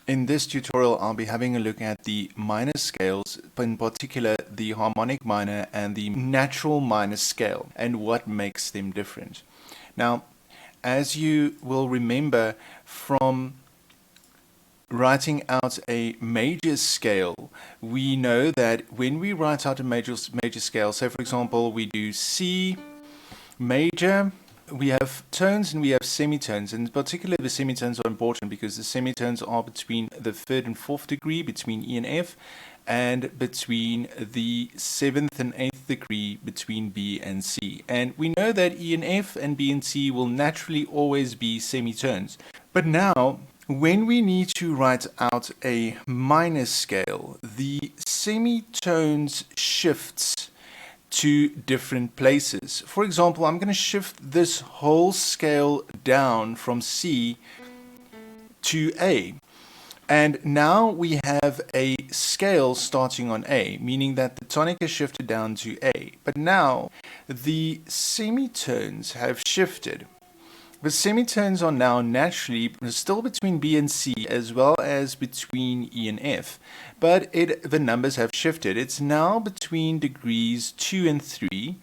In this tutorial, I'll be having a look at the minor scales, in particular the harmonic minor and the natural minor scale, and what makes them different. Now, as you will remember from writing out a major scale, we know that when we write out a major scale, say for example we do C major, we have tones and we have semitones, and in particular the semitones are important because the semitones are between the 3rd and 4th degree, between E and F, and between the 7th and 8th degree between B and C. And we know that E and F and B and C will naturally always be semitones. But now, when we need to write out a minor scale, the semitones shifts to different places. For example, I'm going to shift this whole scale down from C to A. And now we have a scale starting on A, meaning that the tonic is shifted down to A. But now the semitones have shifted. The semitones are now naturally still between B and C as well as between E and F, but the numbers have shifted. It's now between degrees 2 and 3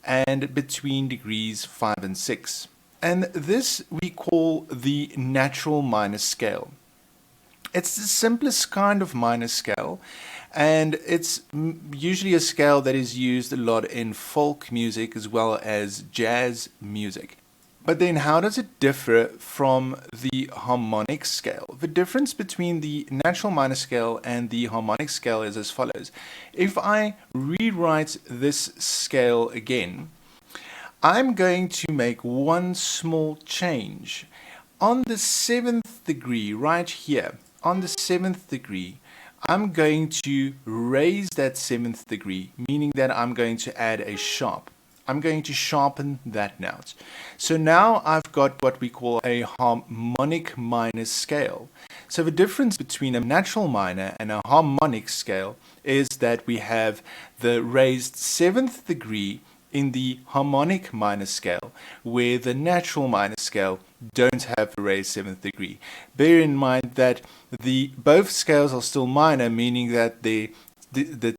and between degrees 5 and 6. And this we call the natural minor scale. It's the simplest kind of minor scale, and it's usually a scale that is used a lot in folk music as well as jazz music. But then how does it differ from the harmonic scale? The difference between the natural minor scale and the harmonic scale is as follows. If I rewrite this scale again, I'm going to make one small change. On the 7th degree, right here, on the 7th degree, I'm going to raise that 7th degree, meaning that I'm going to add a sharp. I'm going to sharpen that note. So now I've got what we call a harmonic minor scale. So the difference between a natural minor and a harmonic scale is that we have the raised 7th degree in the harmonic minor scale, where the natural minor scale don't have the raised 7th degree. Bear in mind that both scales are still minor, meaning that the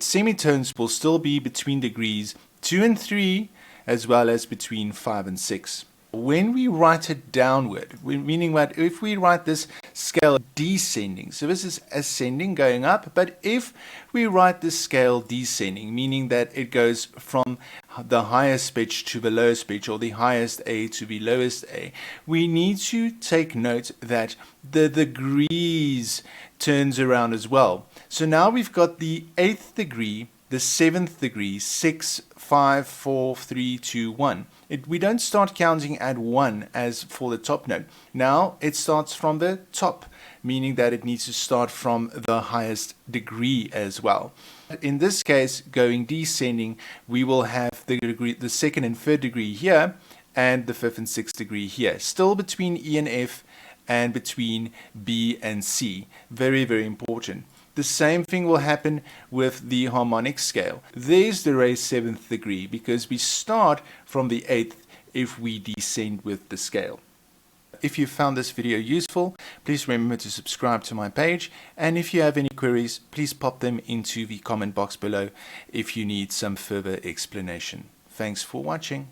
semitones will still be between degrees 2 and 3, as well as between 5 and 6. When we write it downward, meaning that if we write this scale descending, so this is ascending, going up, but if we write this scale descending, meaning that it goes from the highest pitch to the lowest pitch, or the highest A to the lowest A, we need to take note that the degrees turns around as well. So now we've got the 8th degree, the 7th degree, 6, 5, 4, 3, 2, 1. We don't start counting at 1 as for the top note. Now it starts from the top, meaning that it needs to start from the highest degree as well. In this case, going descending, we will have the 2nd and 3rd degree here, and the 5th and 6th degree here. Still between E and F and between B and C. Very, very important. The same thing will happen with the harmonic scale. There's the raised 7th degree because we start from the 8th if we descend with the scale. If you found this video useful, please remember to subscribe to my page, and if you have any queries, please pop them into the comment box below if you need some further explanation. Thanks for watching.